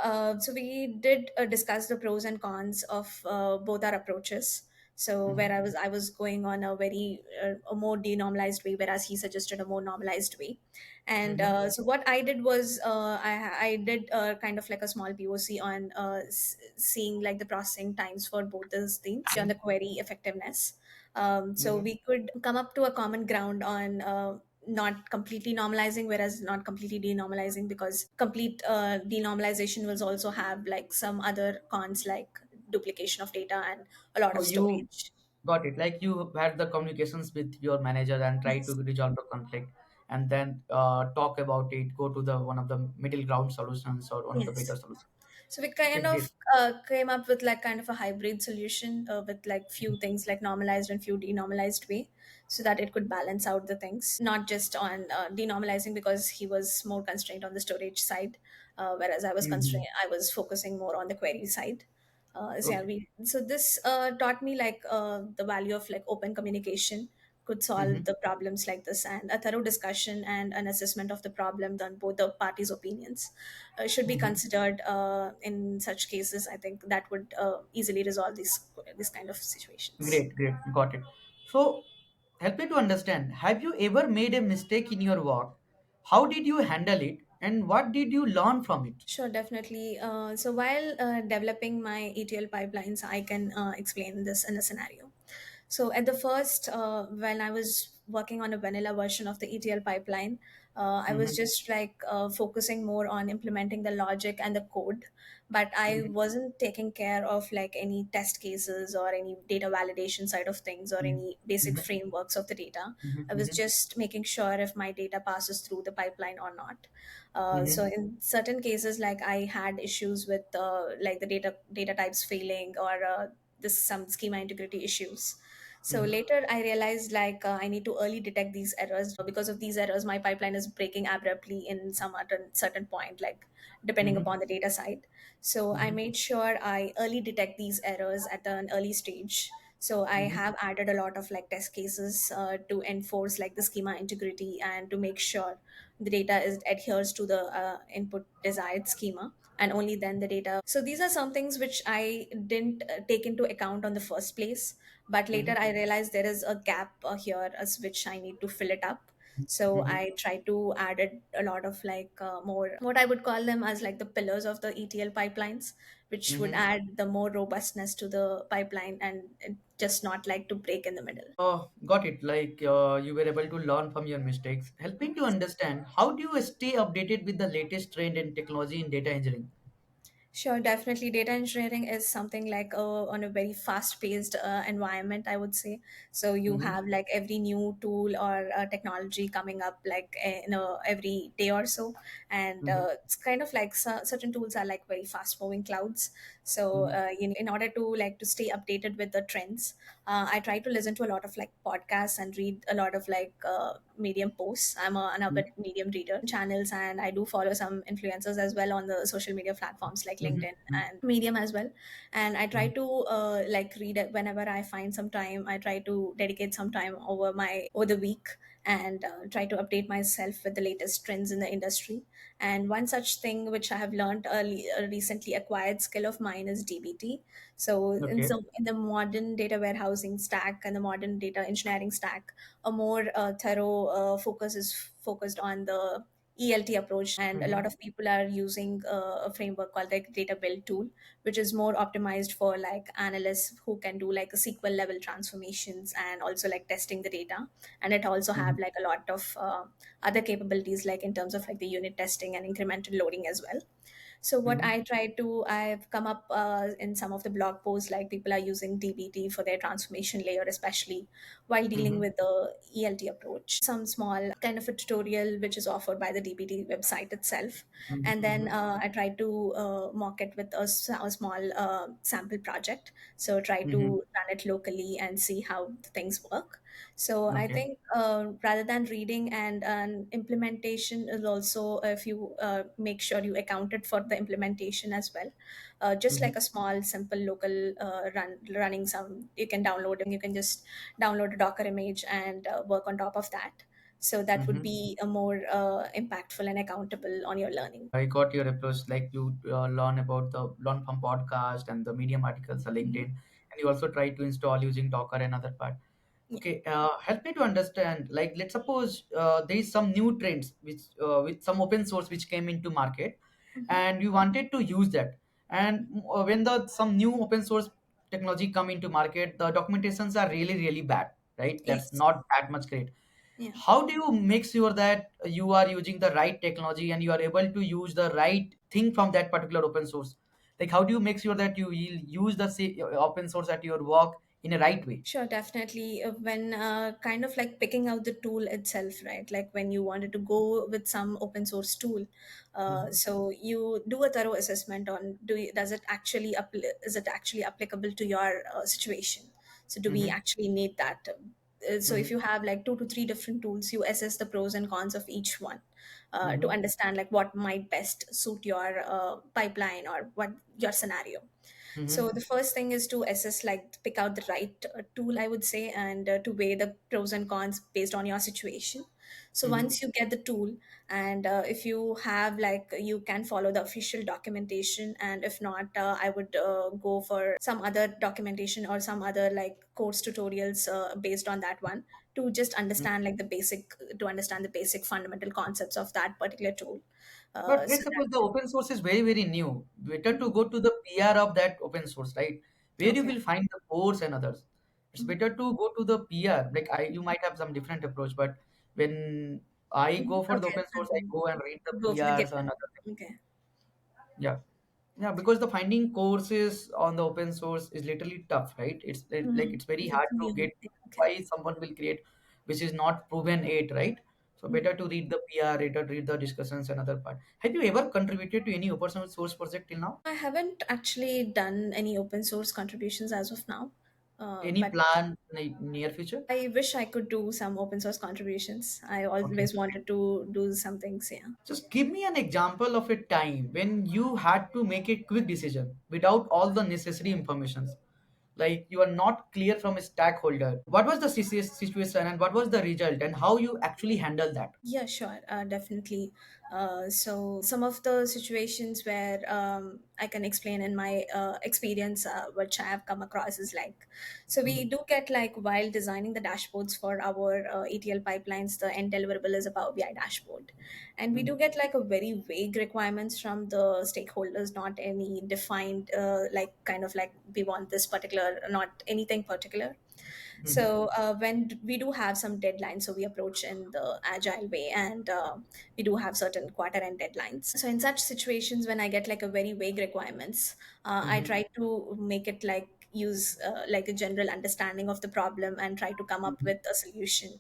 we did discuss the pros and cons of both our approaches. So where Mm-hmm. I was going on a very a more denormalized way, whereas he suggested a more normalized way. And Mm-hmm. so what I did was I did kind of like a small POC on seeing like the processing times for both those things on the query effectiveness. So Mm-hmm. we could come up to a common ground on not completely normalizing, whereas not completely denormalizing, because complete denormalization will also have like some other cons like duplication of data and a lot So of you storage. got it. Like you had the communications with your manager and try to Yes. resolve the conflict, and then talk about it. Go to the one of the middle ground solutions or one of the better Yes. solutions. So we Okay, kind great. of came up with like kind of a hybrid solution with like few things like normalized and few denormalized way, so that it could balance out the things, not just on denormalizing, because he was more constrained on the storage side, whereas I was Mm-hmm. constrained. I was focusing more on the query side. Okay. So this taught me like the value of like open communication could Mm-hmm. solve the problems like this, and a thorough discussion and an assessment of the problem on both the parties' opinions should be Mm-hmm. considered in such cases. I think that would easily resolve these kind of situations. Great, great. Got it. So, help me to understand. Have you ever made a mistake in your work? How did you handle it, and what did you learn from it? Sure, definitely. So while developing my ETL pipelines, I can explain this in a scenario. So at the first, when I was working on a vanilla version of the ETL pipeline, I was Mm-hmm. just like focusing more on implementing the logic and the code, but I wasn't taking care of like any test cases or any data validation side of things or any basic Mm-hmm. frameworks of the data. I was Mm-hmm. just making sure if my data passes through the pipeline or not. So Mm-hmm. in certain cases, like I had issues with like the data types failing, or this some schema integrity issues. So Mm-hmm. later I realized like I need to early detect these errors. Because of these errors, my pipeline is breaking abruptly in some certain point, like depending Mm-hmm. upon the data side. So I Mm-hmm. made sure I early detect these errors at an early stage. So I Mm-hmm. have added a lot of like test cases to enforce like the schema integrity and to make sure the data is adheres to the input desired schema, and only then the data. So these are some things which I didn't take into account on the first place, but later Mm-hmm. I realized there is a gap here as which I need to fill it up. So Mm-hmm. I try to add a lot of like more what I would call them as like the pillars of the ETL pipelines, which would Mm-hmm. add the more robustness to the pipeline, and just not like to break in the middle. Got it. Like you were able to learn from your mistakes, helping to understand how do you stay updated with the latest trend and technology in data engineering. Sure, definitely. Data engineering is something like on a very fast-paced environment, I would say. So you Mm-hmm. have like every new tool or technology coming up like every day or so, and Mm-hmm. it's kind of like certain tools are like very fast-moving clouds. So Mm-hmm. in order to like to stay updated with the trends, I try to listen to a lot of like podcasts and read a lot of like Medium posts. I'm an avid Medium reader channels, and I do follow some influencers as well on the social media platforms like LinkedIn Mm-hmm. and Medium as well. And I try Mm-hmm. to like read it whenever I find some time. I try to dedicate some time over the week and try to update myself with the latest trends in the industry. And one such thing which I have learned a recently acquired skill of mine is DBT. So Okay. in the modern data warehousing stack and the modern data engineering stack, a more thorough focus is focused on the ELT approach, and a Mm-hmm. lot of people are using a framework called like data build tool, which is more optimized for like analysts who can do like a SQL level transformations and also like testing the data. And it also Mm-hmm. have like a lot of other capabilities like in terms of like the unit testing and incremental loading as well. So what Mm-hmm. I've come up in some of the blog posts, like people are using DBT for their transformation layer, especially while dealing Mm-hmm. with the ELT approach. Some small kind of a tutorial which is offered by the DBT website itself. And then Mm-hmm. I try to mock it with a small sample project. So try to Mm-hmm. run it locally and see how the things work. So I Okay. think rather than reading and implementation is also, if you make sure you accounted for the implementation as well, just Mm-hmm. like a small simple local running some, you can just download a Docker image and work on top of that. So that would Mm-hmm. be a more impactful and accountable on your learning. I got your approach. Like you learn from podcast and the Medium articles, the LinkedIn, Mhm. and you also try to install using Docker and other part. Yeah. Okay, help me to understand. Like, let's suppose there is some new trends which with some open source which came into market, Mhm. and you wanted to use that. And when the some new open source technology come into market, the documentations are really bad, right? That's Yes. not that much great. Yeah. How do you make sure that you are using the right technology and you are able to use the right thing from that particular open source? Like, how do you make sure that you will use the open source at your work in a right way? Sure, definitely. When kind of like picking out the tool itself, right? Like when you wanted to go with some open source tool, Mhm. so you do a thorough assessment on does it actually is it actually applicable to your situation? So do we Mhm. actually need that? So if Mhm. you have like two to three different tools, you assess the pros and cons of each one to Mhm. understand like what might best suit your pipeline or what your scenario. So Mhm. the first thing is to assess, like pick out the right tool, I would say, and to weigh the pros and cons based on your situation. So Mhm. once you get the tool, and if you have like you can follow the official documentation, and if not, I would go for some other documentation or some other like course tutorials based on that one to just Mhm. understand like the basic to understand the basic fundamental concepts of that particular tool. But So let's suppose the open source is very new. Better that. to go to the PR of that open source, right? Where you Okay. will find the course and others. It's Mhm. better to go to the PR. Like you might have some different approach, but when I Mhm. go for the Okay, open source, I then go and read the go for the PRs and GitHub. other things. Okay. Yeah, yeah, because the finding courses on the open source is literally tough, right? Like Mm-hmm. it's very If hard it's to new. get Okay. why someone will create which is not proven it, right? So Mhm. better to read the PR, better to read the discussions and other part. Have you ever contributed to any open source project till now? I haven't actually done any open source contributions as of now, Any but plan in the near future? I wish I could do some open source contributions. I Okay. always wanted to do some things. Yeah. Just give me an example of a time when you had to make a quick decision without all the necessary informations. Like you are not clear from a stakeholder. What was the situation and what was the result and how you actually handle that? Yeah, sure, definitely. So some of the situations where I can explain in my experience, which I have come across is like, so we Mhm. do get like while designing the dashboards for our ETL pipelines, the end deliverable is a Power BI dashboard, and we do Mhm. get like a very vague requirements from the stakeholders, not any defined like kind of like we want this particular, not anything particular. Mhm. So when we do have some deadlines, so we approach in the agile way, and we do have certain quarter end deadlines. So in such situations, when I get like a very vague requirements, I Mhm. try to make it like use like a general understanding of the problem and try to come up Mhm. with a solution.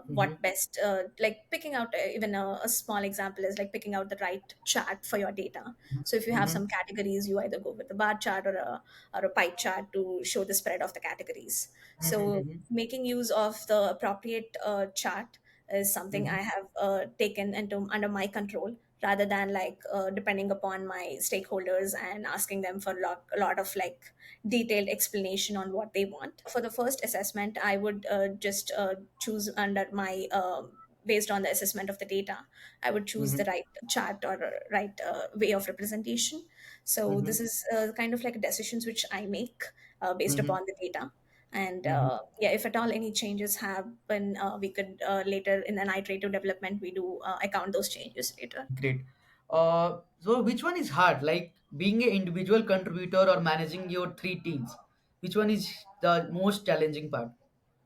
Mhm. What best, like picking out even a small example is like picking out the right chart for your data. So if you have Mhm. some categories, you either go with a bar chart or a pie chart to show the spread of the categories. So Mhm. making use of the appropriate chart is something Mhm. I have taken into under my control, rather than like depending upon my stakeholders and asking them for a lot of like detailed explanation on what they want. For the first assessment, I would just choose under my based on the assessment of the data, I would choose the Mhm. right chart or right way of representation. So this Mhm. is kind of like decisions which I make based Mhm. upon the data. And Mhm. yeah, if at all any changes happen, we could later in an iterative development we do account those changes later. Great. So which one is hard? Like being an individual contributor or managing your three teams? Which one is the most challenging part?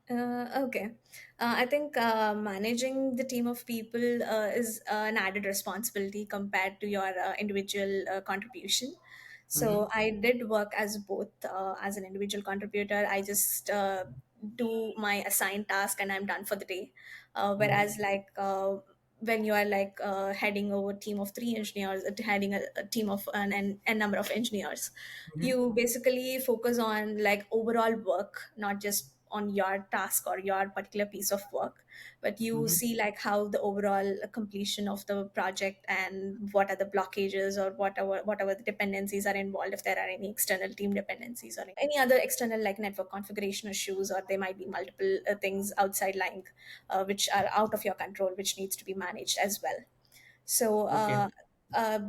Okay. I think managing the team of people is an added responsibility compared to your individual contribution. Mm-hmm. So I did work as both as an individual contributor. I just do my assigned task and I'm done for the day. Mm-hmm. Whereas like when you are like heading over a team of three engineers, heading a team of a number of engineers, Mm-hmm. you basically focus on like overall work, not just on your task or your particular piece of work, but you Mm-hmm. see like how the overall completion of the project and what are the blockages or whatever the dependencies are involved, if there are any external team dependencies or any other external like network configuration issues, or there might be multiple things outside lying which are out of your control, which needs to be managed as well. So Okay.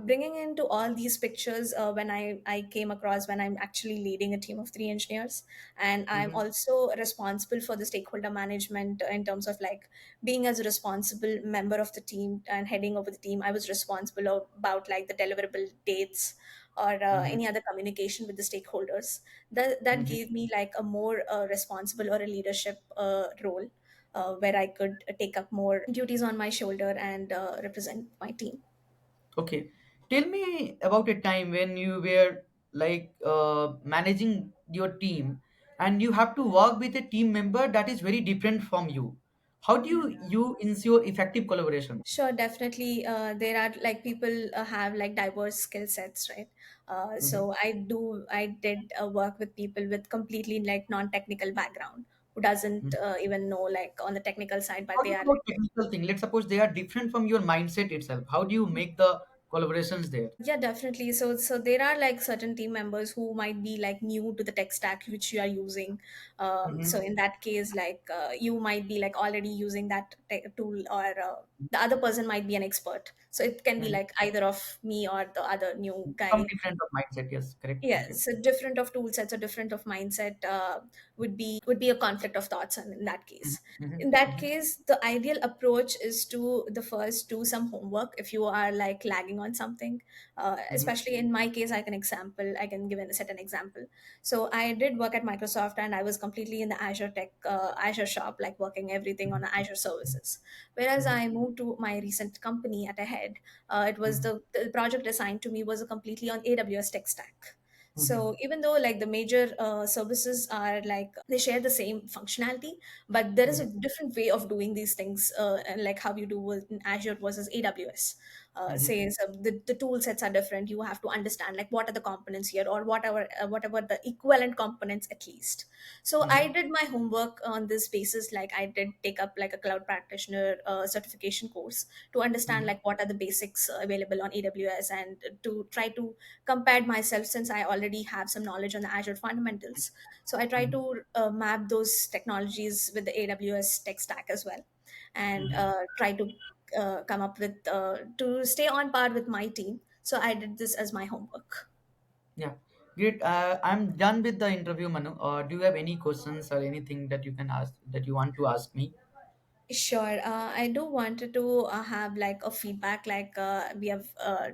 bringing into all these pictures, when I came across when I'm actually leading a team of three engineers, and I'm Mm-hmm. also responsible for the stakeholder management in terms of like being as a responsible member of the team and heading over the team. I was responsible about like the deliverable dates or Mm-hmm. any other communication with the stakeholders. That Mm-hmm. gave me like a more responsible or a leadership role, where I could take up more duties on my shoulder and represent my team. Okay. Tell me about a time when you were like managing your team and you have to work with a team member that is very different from you. How do you ensure effective collaboration? Sure, definitely. There are like people have like diverse skill sets, right? Mm-hmm. So I did work with people with completely like non-technical background who doesn't even know like on the technical side, but Not they are about like. technical thing. Let's suppose they are different from your mindset itself. How do you make the collaborations there? Yeah, definitely. So there are like certain team members who might be like new to the tech stack which you are using. So Mm-hmm. in that case, like you might be like already using that tool, or the other person might be an expert. So it can be Mm-hmm. like either of me or the other new Some guy. different of mindset. Yes, correct. Yeah, Okay. so different of tool sets or different of mindset would be a conflict of thoughts in that case. Mm-hmm. In that Mm-hmm. case, the ideal approach is to the first do some homework if you are like lagging on something. Mm-hmm. Especially in my case, I can set an example. So I did work at Microsoft and I was completely in the Azure tech Azure shop, like working everything on the Azure services. Whereas Mm-hmm. I moved to my recent company at Ahead, it was Mm-hmm. the project assigned to me was a completely on AWS tech stack. Mm-hmm. So even though like the major services are like they share the same functionality, but there is a different way of doing these things, and like how you do with in Azure versus AWS. Mm-hmm. Say so the tool sets are different. You have to understand like what are the components here, or whatever the equivalent components at least. So I Mm-hmm. did my homework on this basis. Like I did take up like a cloud practitioner certification course to understand Mm-hmm. like what are the basics available on AWS, and to try to compare myself, since I already have some knowledge on the Azure fundamentals. So I try Mm-hmm. to map those technologies with the AWS tech stack as well, and Mm-hmm. try to come up with to stay on par with my team. So I did this as my homework. Yeah, great. I'm done with the interview, Manu. Do you have any questions or anything that you can ask that you want to ask me? Sure. I do wanted to have like a feedback, like we have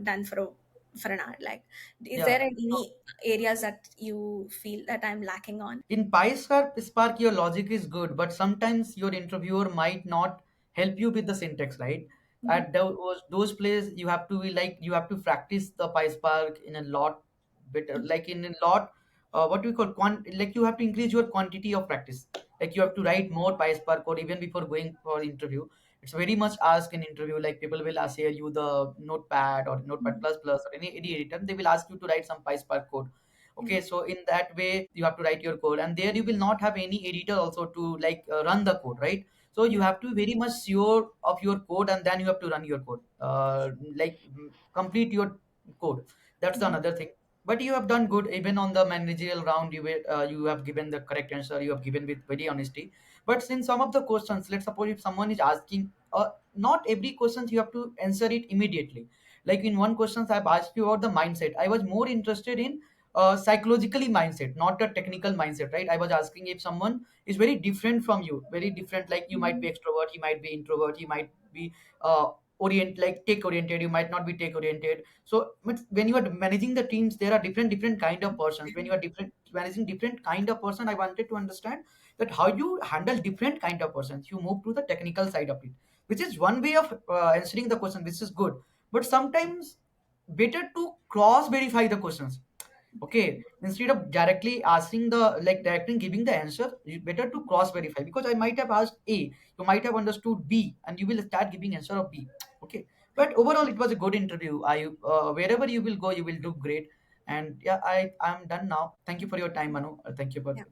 done for for an hour. Like, is Yeah. there any areas that you feel that I'm lacking on? In PySpark, your logic is good, but sometimes your interviewer might not help you with the syntax, right? Mm-hmm. At those places, you have to be like you have to practice the PySpark in a lot better, like in a lot. What we call like you have to increase your quantity of practice. Like you have to write more PySpark code even before going for interview. It's very much asked in interview. Like people will ask you the Notepad or Notepad plus plus or any editor. They will ask you to write some PySpark code. Okay, Mm-hmm. so in that way you have to write your code, and there you will not have any editor also to like run the code, right? So you Yeah. have to be very much sure of your code, and then you have to run your code, complete your code. That's Mm-hmm. another thing. But you have done good even on the managerial round. You have given the correct answer, you have given with very honesty. But since some of the questions, let's suppose if someone is asking, not every question you have to answer it immediately. Like in one question I've asked you about the mindset, I was more interested in psychologically mindset, not a technical mindset, right? I was asking if someone is very different from you, very different, like you might Mm-hmm. be extrovert, he might be introvert, he might be uh, like take oriented, you might not be take oriented. So but when you are managing the teams, there are different kind of persons. When you are different managing different kind of person, I wanted to understand that how you handle different kind of persons. You move to the technical side of it, which is one way of answering the question. This is good, but sometimes better to cross verify the questions. Okay, instead of directly asking the like directly giving the answer, you better to cross verify, because I might have asked A, you might have understood B, and you will start giving answer of B. Okay, but overall it was a good interview. I Wherever you will go, you will do great. And yeah, I'm done now. Thank you for your time, Manu. Thank you for Yeah.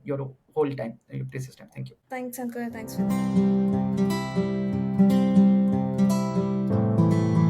your whole time, your precious time. Thank you. Thanks, Ankur. Thanks for that.